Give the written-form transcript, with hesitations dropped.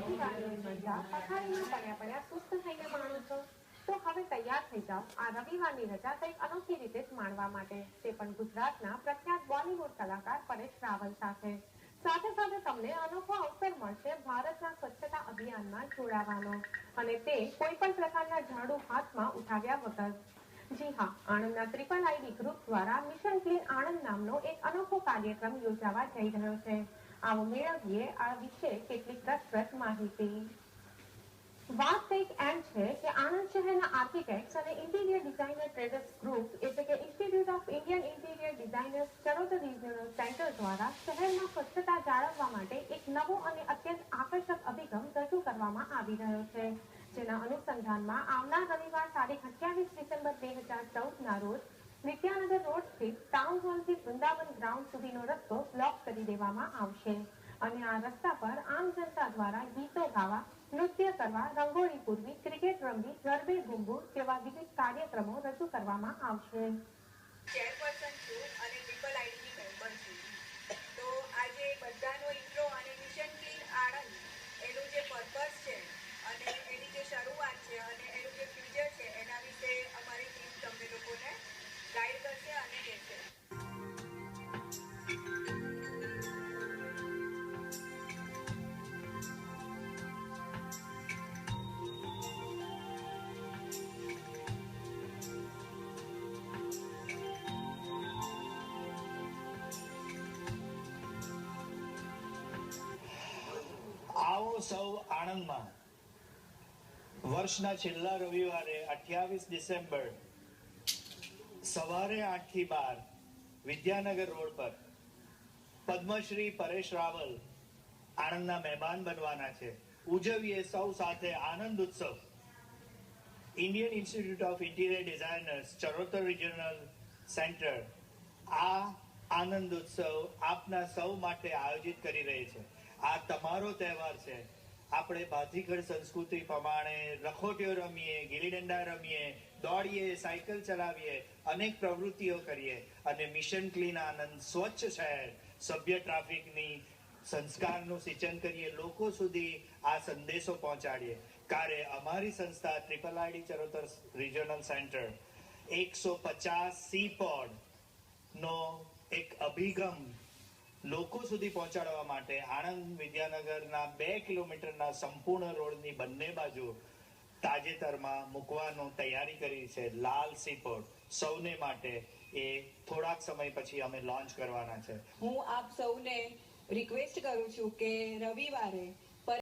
રવિવારની મજા પથારીમાં પડ્યા સુસ્ત થઈને માણો છો તો હવે તૈયાર થઈ જાઓ આ રવિવારની રજા કંઈક અનોખી રીતે જ માણવા માટે, તે પણ ગુજરાતના પ્રખ્યાત બોલિવૂડ કલાકાર પરેશ રાવલ સાથે. સાથે સાથે તમને અનોખો અવસર મળશે ભારતના સ્વચ્છતા અભિયાનમાં જોડાવાનો, અને તે કોઈ પણ પ્રકારના ઝાડુ હાથમાં ઉઠાવ્યા વગર. જી હા, આણંદના ટ્રિપલ આઈડી ગ્રુપ દ્વારા મિશન ક્લીન આણંદ નામનો એક અનોખો કાર્યક્રમ યોજાવા જઈ રહ્યો છે. આવો મેળવીએ આ વિશે કેટલીક રસપ્રદ માહિતી. વાત કંઈક એમ છે કે આણંદ શહેરના આર્કિટેક્ટ્સ અને ઇન્ટિરિયર ડિઝાઇનર ટ્રેડર્સ ગ્રુપ એટલે કે institute of Indian interior designers Charotar regional centre દ્વારા શહેરમાં સ્વચ્છતા જાળવવા માટે એક નવો અને અત્યંત આકર્ષક અભિગમ રજૂ કરવામાં આવી રહ્યો છે, જેના અનુસંધાનમાં આવનાર રવિવાર તારીખ 28 ડિસેમ્બર 2014ના રોજ વિદ્યાનગર રોડ સ્થિત ટાઉન હોલથી વૃંદાવન ગ્રાઉન્ડ સુધીનો રસ્તો બ્લોક કરી દેવામાં આવશે, અને આ રસ્તા પર આમ જનતા દ્વારા ગીતો ગાવા, નૃત્ય કરવા, રંગોળી પૂરવી, ક્રિકેટ રમવી, ગરબે ઘૂમવું જેવા વિવિધ કાર્યક્રમો રજૂ કરવામાં આવશે. ચેરપર્સન છું અને ટ્રિપલ આઈડીની મેમ્બર છું. તો આજે બધાનો ઇન્ટ્રો અને મિશન ક્લીન આણંદ એનું જે પર્પસ છે અને એની જે શરૂઆત છે અને એનું જે ફ્યુચર છે એના વિશે અમારી ટીમ તમને લોકોને ગાઈડ કરશે અને કહેશે. આવો સૌ આણંદમાં વર્ષના છેલ્લા રવિવારે 28 ડિસેમ્બર સવારે 8 થી 12 વિદ્યાનગર રોડ પર પદ્મશ્રી પરેશ રાવલ આણંદના મહેમાન બનવાના છે. ઉજવીએ સૌ સાથે આનંદ ઉત્સવ. Indian institute of interior designers Charotar regional centre આ આનંદ ઉત્સવ આપના સૌ માટે આયોજિત કરી રહી છે. આ તમારો તહેવાર છે. આપણે ભાતીગળ સંસ્કૃતિ પ્રમાણે રખોટીઓ રમીએ, ગિલ્લી દંડા રમીએ, દોડીએ, સાયકલ ચલાવીએ, અનેક પ્રવૃત્તિઓ કરીએ અને મિશન ક્લીન આનંદ સ્વચ્છ શહેર, સભ્ય ટ્રાફિકની સંસ્કારનું સિંચન કરીએ, લોકો સુધી આ સંદેશો પહોંચાડીએ. કાર્ય અમારી સંસ્થા triple ID Charotar regional centre 150 સી પોડ નો એક અભિગમ લોકો સુધી પહોંચાડવા માટે આણંદ વિદ્યાનગરના 2 કિલોમીટરના સંપૂર્ણ રોડની બંને બાજુ તાજેતરમાં મૂકવાનો તૈયારી કરી છે. લાલ સીપોર્ટ સૌને માટે એ થોડાક સમય પછી અમે લોન્ચ કરવાના છે. હું આપ સૌને રિક્વેસ્ટ કરું છું કે રવિવારે